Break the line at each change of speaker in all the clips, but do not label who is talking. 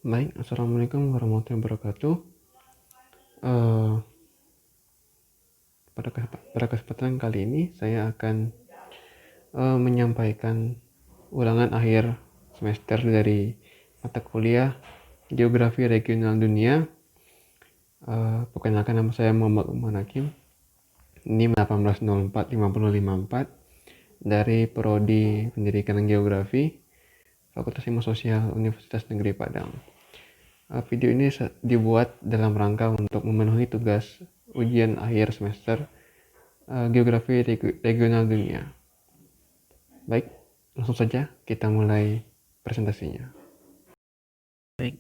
Baik, Assalamualaikum warahmatullahi wabarakatuh. Eh, pada kesempatan kali ini saya akan menyampaikan ulangan akhir semester dari mata kuliah Geografi Regional Dunia. Perkenalkan, nama saya Muhammad Umar Hakim. NIM 18045054 dari Prodi Pendidikan dan Geografi Fakultas Ilmu Sosial Universitas Negeri Padang. Video ini dibuat dalam rangka untuk memenuhi tugas ujian akhir semester Geografi Regional Dunia. Baik, langsung saja kita mulai presentasinya. Baik.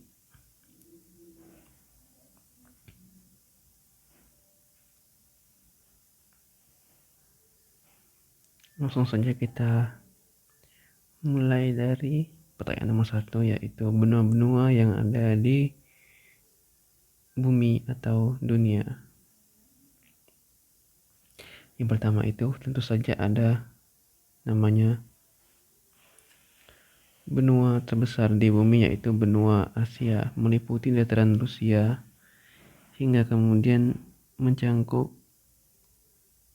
Langsung saja kita mulai dari pertanyaan nomor 1, yaitu benua-benua yang ada di bumi atau dunia. Yang pertama itu tentu saja ada namanya benua terbesar di bumi, yaitu benua Asia, meliputi dataran Rusia hingga kemudian mencangkup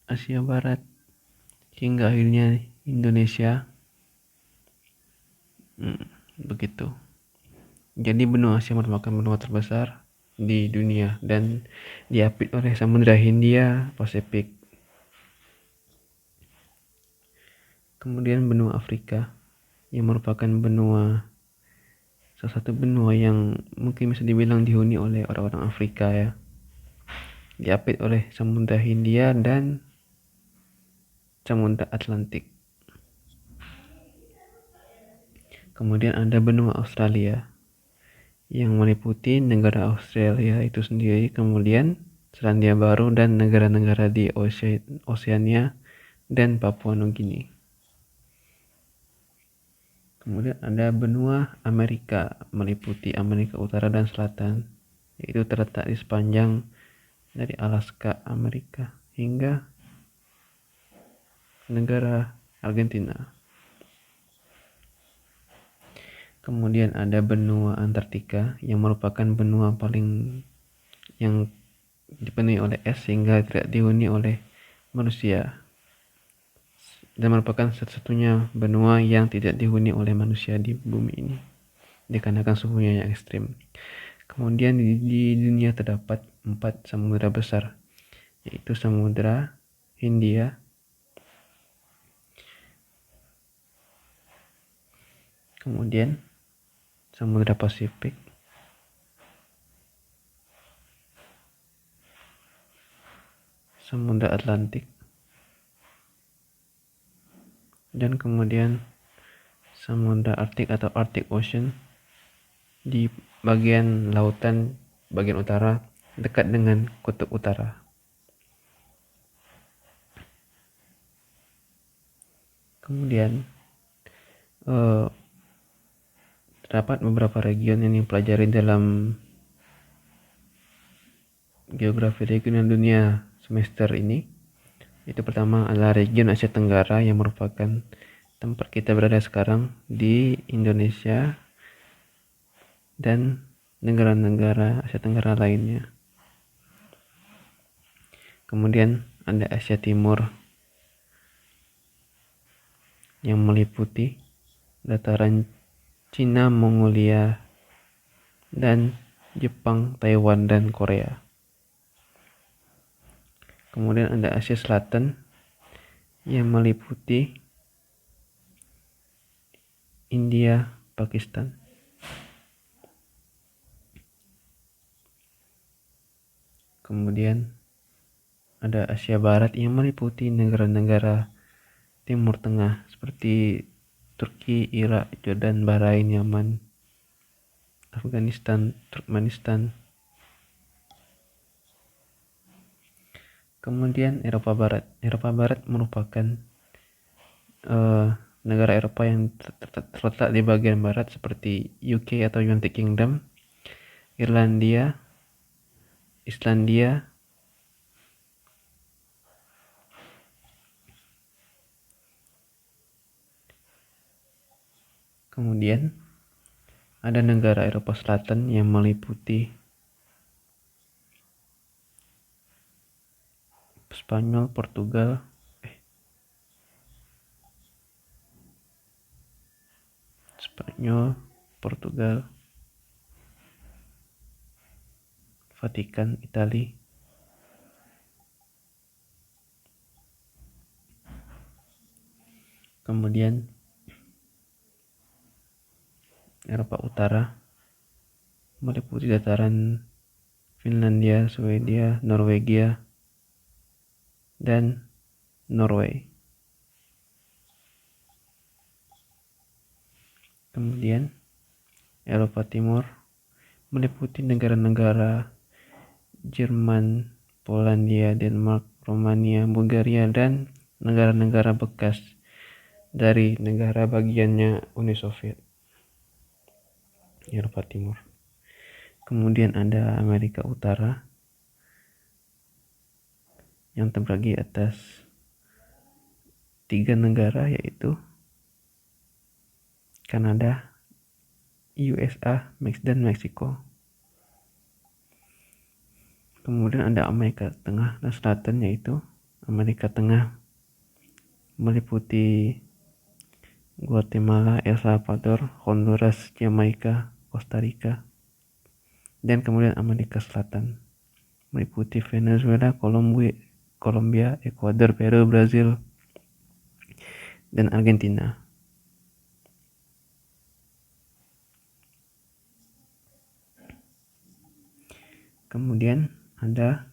Asia Barat hingga akhirnya Indonesia. Begitu. Jadi benua Asia merupakan benua terbesar di dunia dan diapit oleh Samudra Hindia Pasifik. Kemudian benua Afrika yang merupakan salah satu benua yang mungkin bisa dibilang dihuni oleh orang-orang Afrika, ya. Diapit oleh Samudra Hindia dan Samudra Atlantik. Kemudian ada benua Australia yang meliputi negara Australia itu sendiri, kemudian Selandia Baru dan negara-negara di Oseania dan Papua Nugini. Kemudian ada benua Amerika, meliputi Amerika Utara dan Selatan, yaitu terletak di sepanjang dari Alaska, Amerika, hingga negara Argentina. Kemudian ada benua Antartika yang merupakan benua paling yang dipenuhi oleh es sehingga tidak dihuni oleh manusia, dan merupakan satu-satunya benua yang tidak dihuni oleh manusia di bumi ini dikarenakan suhunya yang ekstrim. Kemudian di dunia terdapat 4 samudra besar, yaitu Samudra Hindia, kemudian Samudra Pasifik, Samudra Atlantik, dan kemudian Samudra Arktik atau Arctic Ocean di bagian lautan bagian utara dekat dengan kutub utara. Kemudian terdapat beberapa region yang dipelajari dalam Geografi Regional Dunia semester ini. Itu pertama adalah region Asia Tenggara yang merupakan tempat kita berada sekarang di Indonesia dan negara-negara Asia Tenggara lainnya. Kemudian ada Asia Timur yang meliputi dataran Cina, Mongolia, dan Jepang, Taiwan, dan Korea. Kemudian ada Asia Selatan yang meliputi India, Pakistan. Kemudian ada Asia Barat yang meliputi negara-negara Timur Tengah seperti Turki, Irak, Jordan, Bahrain, Yaman, Afghanistan, Turkmenistan. Kemudian Eropa Barat. Eropa Barat merupakan negara Eropa yang terletak di bagian barat seperti UK atau United Kingdom, Irlandia, Islandia, kemudian Ada negara Eropa Selatan yang meliputi Spanyol, Portugal, Vatikan, Italia, kemudian Eropa Utara meliputi dataran Finlandia, Swedia, Norwegia, dan Norway. Kemudian Eropa Timur meliputi negara-negara Jerman, Polandia, Denmark, Romania, Bulgaria, dan negara-negara bekas dari negara bagiannya Uni Soviet, Eropa Timur. Kemudian ada Amerika Utara yang terbagi atas 3 negara, yaitu Kanada, USA, dan Meksiko. Kemudian ada Amerika Tengah dan Selatan, yaitu Amerika Tengah meliputi Guatemala, El Salvador, Honduras, Jamaika, Costa Rica. Dan kemudian Amerika Selatan meliputi Venezuela, Kolombia, Ekuador, Peru, Brazil, dan Argentina. Kemudian ada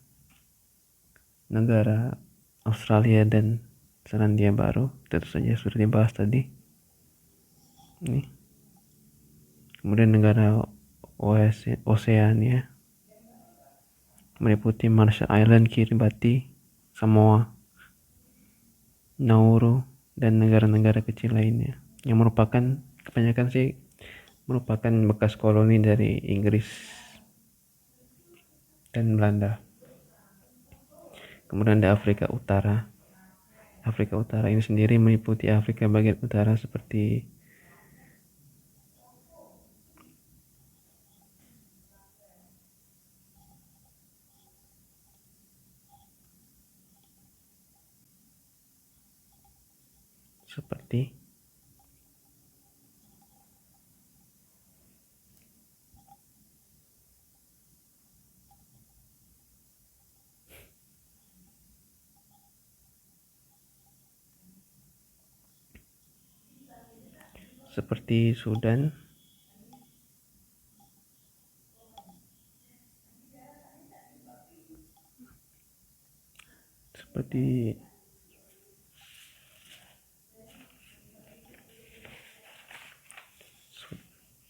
negara Australia dan Selandia Baru, tentu saja sudah dibahas tadi. Ini. Kemudian negara Oseania meliputi Marshall Island, Kiribati, Samoa, Nauru, dan negara-negara kecil lainnya yang merupakan kebanyakan sih merupakan bekas koloni dari Inggris dan Belanda. Kemudian ada Afrika Utara. Afrika Utara ini sendiri meliputi Afrika bagian utara seperti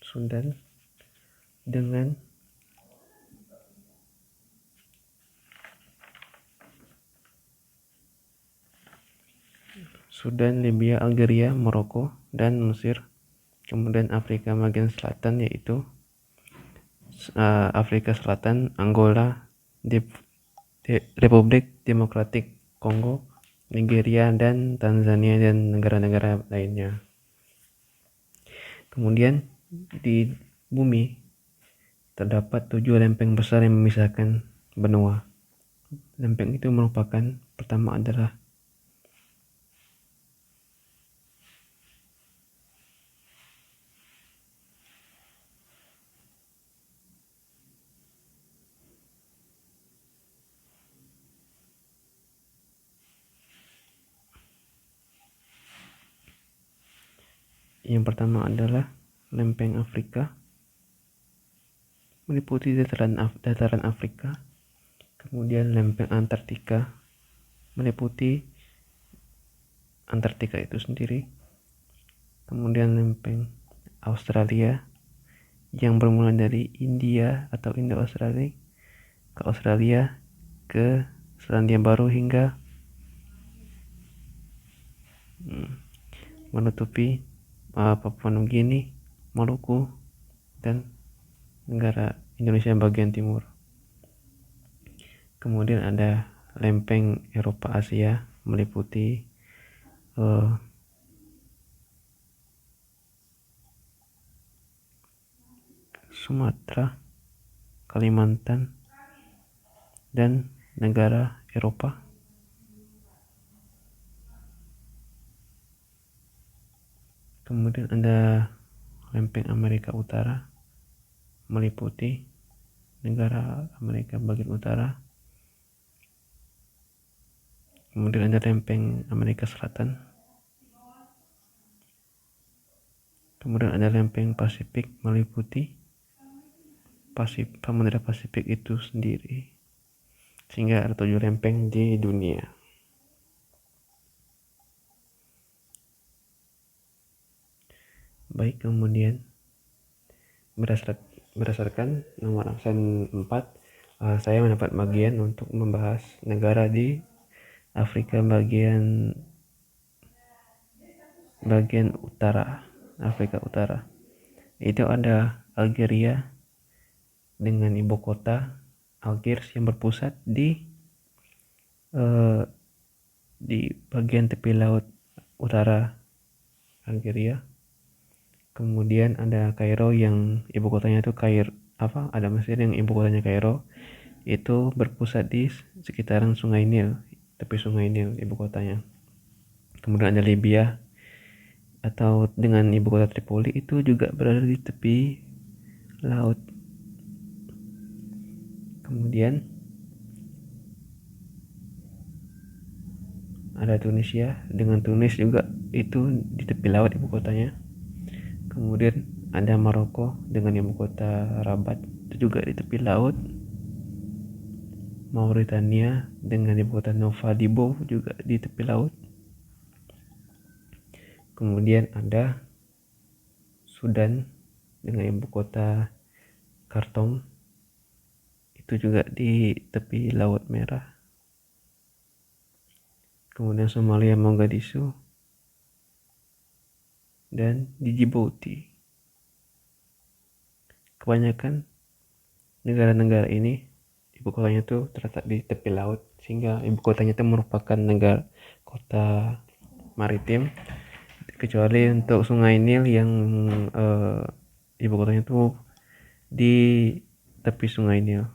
Sudan, dengan Sudan, Libya, Algeria, Maroko, dan Mesir. Kemudian Afrika bagian selatan, yaitu Afrika Selatan, Angola, Republik Demokratik Kongo, Nigeria, dan Tanzania, dan negara-negara lainnya. Kemudian di bumi terdapat 7 lempeng besar yang memisahkan benua. Lempeng itu merupakan, pertama adalah lempeng Afrika, meliputi dataran Afrika. Kemudian lempeng Antartika, meliputi Antartika itu sendiri. Kemudian lempeng Australia yang bermula dari India atau Indo-Australia ke Australia, ke Selandia Baru, hingga menutupi Papua Nugini, Maluku, dan negara Indonesia bagian timur. Kemudian ada lempeng Eropa Asia, meliputi Sumatera, Kalimantan, dan negara Eropa. Kemudian ada lempeng Amerika Utara, meliputi negara Amerika bagian utara. Kemudian ada lempeng Amerika Selatan. Kemudian ada lempeng Pasifik, meliputi Samudra Pasifik itu sendiri. Sehingga ada 7 lempeng di dunia. Baik, kemudian berdasarkan nomor absen 4, saya mendapat bagian untuk membahas negara di Afrika bagian utara, Afrika Utara. Itu ada Algeria dengan ibu kota Algiers yang berpusat di bagian tepi laut utara Algeria. Kemudian ada Kairo yang ibu kotanya itu ada Mesir yang ibu kotanya Kairo, itu berpusat di sekitaran Sungai Nil, tepi Sungai Nil ibu kotanya. Kemudian ada Libya atau dengan ibu kota Tripoli, itu juga berada di tepi laut. Kemudian ada Tunisia dengan Tunis juga itu di tepi laut ibu kotanya. Kemudian ada Maroko dengan ibu kota Rabat, itu juga di tepi laut. Mauritania dengan ibu kota Nouadhibou juga di tepi laut. Kemudian ada Sudan dengan ibu kota Khartoum, itu juga di tepi Laut Merah. Kemudian Somalia, Mogadishu, dan di Djibouti. Kebanyakan negara-negara ini ibu kotanya itu terletak di tepi laut, sehingga ibu kotanya itu merupakan negara kota maritim, kecuali untuk Sungai Nil yang ibu kotanya itu di tepi Sungai Nil.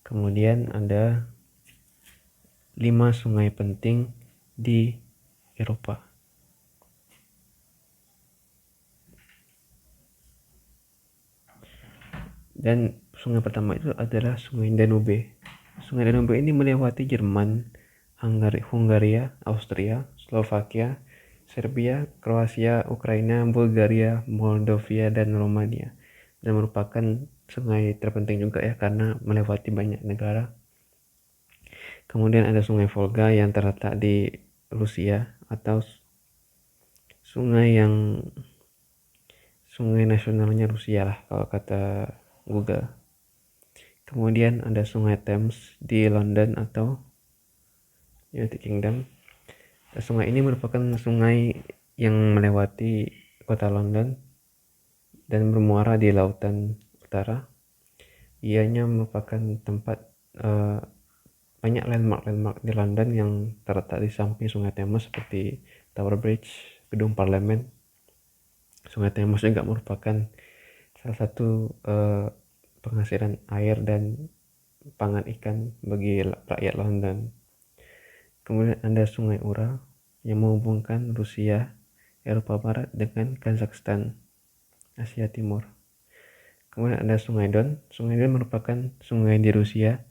Kemudian ada 5 sungai penting di Eropa. Dan sungai pertama itu adalah Sungai Danube. Sungai Danube ini melewati Jerman, Hungaria, Austria, Slovakia, Serbia, Kroasia, Ukraina, Bulgaria, Moldovia, dan Romania. Dan merupakan sungai terpenting juga ya, karena melewati banyak negara. Kemudian ada Sungai Volga yang terletak di Rusia, atau sungai nasionalnya Rusia lah kalau kata Google. Kemudian ada Sungai Thames di London atau United Kingdom. Sungai ini merupakan sungai yang melewati kota London dan bermuara di lautan utara. Ianya merupakan tempat banyak landmark di London yang terletak di samping Sungai Thames, seperti Tower Bridge, Gedung Parlemen. Sungai Thames juga merupakan salah satu penghasilan air dan pangan ikan bagi rakyat London. Kemudian ada Sungai Ural yang menghubungkan Rusia, Eropa Barat dengan Kazakhstan, Asia Timur. Kemudian ada Sungai Don. Sungai Don merupakan sungai di Rusia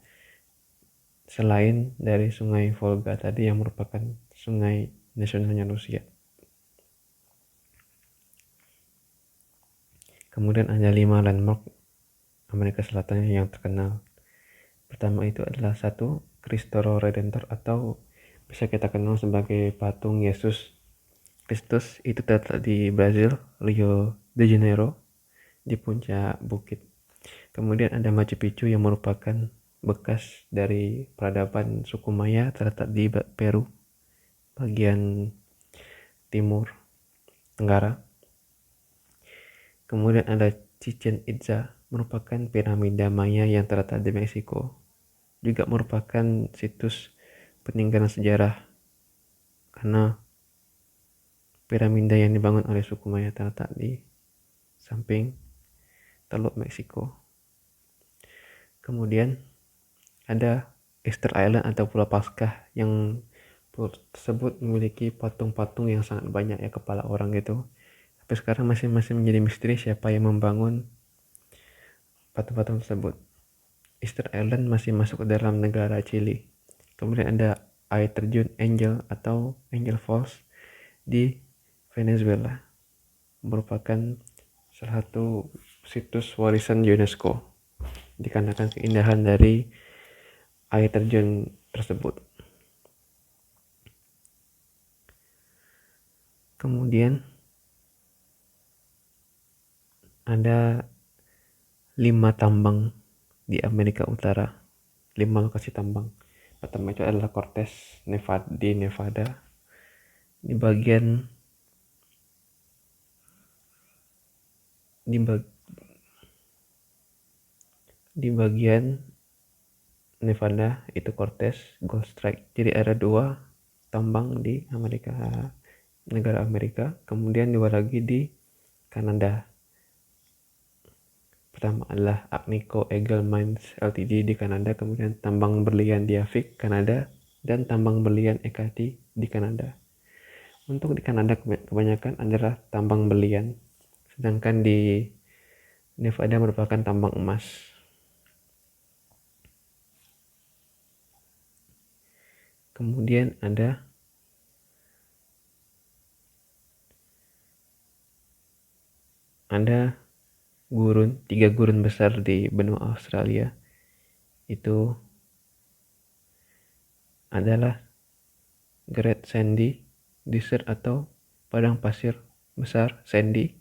selain dari Sungai Volga tadi yang merupakan sungai nasionalnya Rusia. Kemudian ada 5 landmark Amerika Selatan yang terkenal. Pertama itu adalah 1, Cristo Redentor, atau bisa kita kenal sebagai patung Yesus Kristus. Itu terletak di Brazil, Rio de Janeiro, di puncak bukit. Kemudian ada Machu Picchu yang merupakan bekas dari peradaban suku Maya, terletak di Peru, bagian timur tenggara. Kemudian ada Chichen Itza, merupakan piramida Maya yang terletak di Meksiko, juga merupakan situs peninggalan sejarah karena piramida yang dibangun oleh suku Maya terletak di samping Teluk Meksiko. Kemudian ada Easter Island atau Pulau Paskah, yang pulau tersebut memiliki patung-patung yang sangat banyak ya, kepala orang gitu. Tapi sekarang masih menjadi misteri siapa yang membangun patung-patung tersebut. Easter Island masih masuk ke dalam negara Chili. Kemudian ada air terjun Angel atau Angel Falls di Venezuela, merupakan salah satu situs warisan UNESCO dikarenakan keindahan dari air terjun tersebut. Kemudian ada 5 tambang di Amerika Utara, 5 lokasi tambang. Pertama itu adalah Cortez, Nevada, di Nevada. Di bagian Nevada itu Cortez, Gold Strike. Jadi ada 2 tambang di negara Amerika. Kemudian 2 lagi di Kanada. Pertama adalah Agnico Eagle Mines Ltd di Kanada, kemudian tambang berlian Diavik Kanada, dan tambang berlian Ekati di Kanada. Untuk di Kanada kebanyakan adalah tambang berlian, sedangkan di Nevada merupakan tambang emas. Kemudian ada gurun, 3 gurun besar di benua Australia. Itu adalah Great Sandy Desert atau padang pasir besar Sandy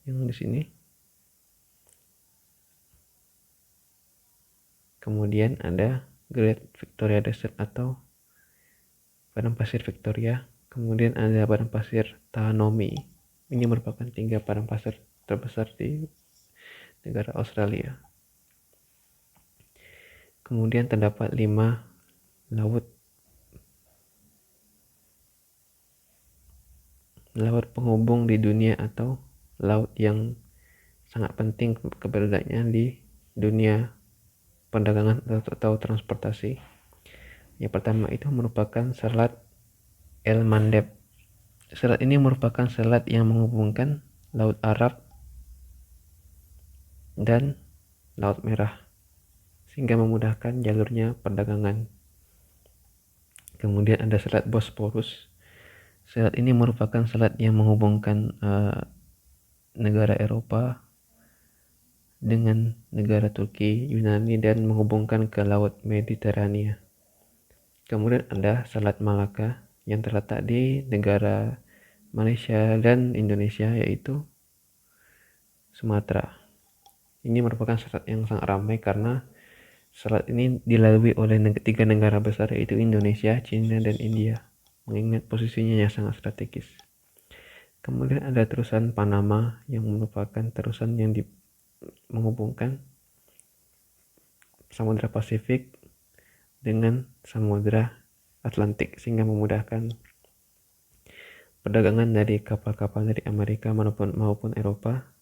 yang di sini. Kemudian ada Great Victoria Desert atau padang pasir Victoria. Kemudian ada padang pasir Taanomi. Ini merupakan 3 padang pasir terbesar di negara Australia. Kemudian terdapat 5 laut penghubung di dunia atau laut yang sangat penting keberadaannya di dunia perdagangan atau transportasi. Yang pertama itu merupakan Selat El Mandeb. Selat ini merupakan selat yang menghubungkan Laut Arab dan Laut Merah, sehingga memudahkan jalurnya perdagangan. Kemudian ada Selat Bosporus. Selat ini merupakan selat yang menghubungkan negara Eropa dengan negara Turki, Yunani, dan menghubungkan ke Laut Mediterania. Kemudian ada Selat Malaka yang terletak di negara Malaysia dan Indonesia, yaitu Sumatera. Ini merupakan selat yang sangat ramai karena selat ini dilalui oleh 3 negara besar, yaitu Indonesia, China, dan India, mengingat posisinya yang sangat strategis. Kemudian ada terusan Panama yang merupakan terusan yang menghubungkan Samudra Pasifik dengan Samudra Atlantik, sehingga memudahkan perdagangan dari kapal-kapal dari Amerika maupun Eropa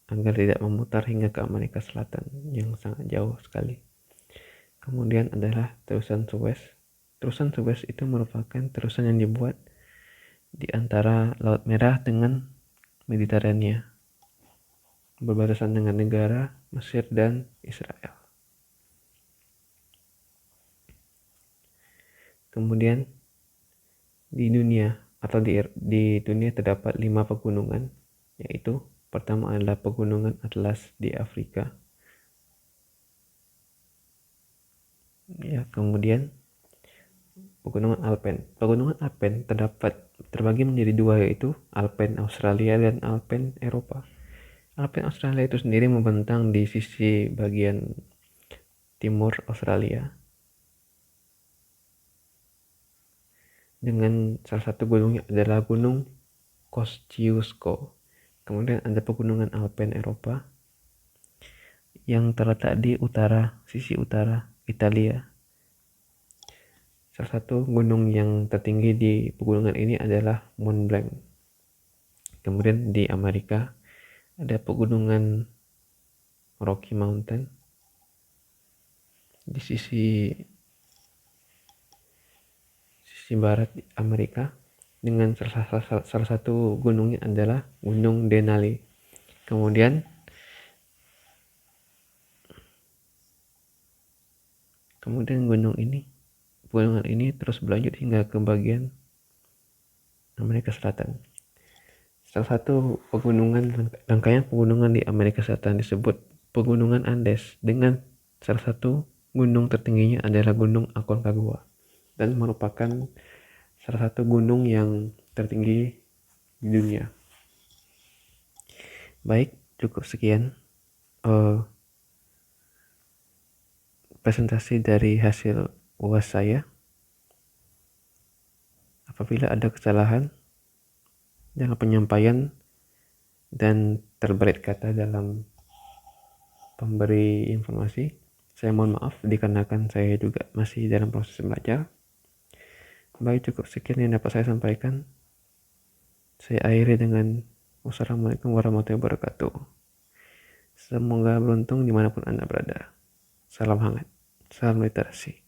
agar tidak memutar hingga ke Amerika Selatan yang sangat jauh sekali. Kemudian adalah terusan Suez. Terusan Suez itu merupakan terusan yang dibuat di antara Laut Merah dengan Mediterania, berbatasan dengan negara Mesir dan Israel. Kemudian di dunia terdapat 5 pegunungan, yaitu pertama adalah pegunungan Atlas di Afrika. Ya, kemudian pegunungan Alpen. Pegunungan Alpen terbagi menjadi 2, yaitu Alpen Australia dan Alpen Eropa. Alpen Australia itu sendiri membentang di sisi bagian timur Australia dengan salah satu gunungnya adalah Gunung Kosciuszko. Kemudian ada pegunungan Alpen Eropa yang terletak di sisi utara Italia. Salah satu gunung yang tertinggi di pegunungan ini adalah Mont Blanc. Kemudian di Amerika ada pegunungan Rocky Mountain di sisi barat Amerika, dengan salah satu gunungnya adalah Gunung Denali. Kemudian pegunungan ini terus berlanjut hingga ke bagian Amerika Selatan. Salah satu rangkaian pegunungan di Amerika Selatan disebut Pegunungan Andes, dengan salah satu gunung tertingginya adalah Gunung Aconcagua, dan merupakan salah satu gunung yang tertinggi di dunia. Baik, cukup sekian presentasi dari hasil UAS saya. Apabila ada kesalahan dalam penyampaian dan terbelit kata dalam pemberi informasi, saya mohon maaf dikarenakan saya juga masih dalam proses belajar. Baik, cukup sekian yang dapat saya sampaikan. Saya akhiri dengan wassalamualaikum warahmatullahi wabarakatuh. Semoga beruntung dimanapun Anda berada. Salam hangat, salam literasi.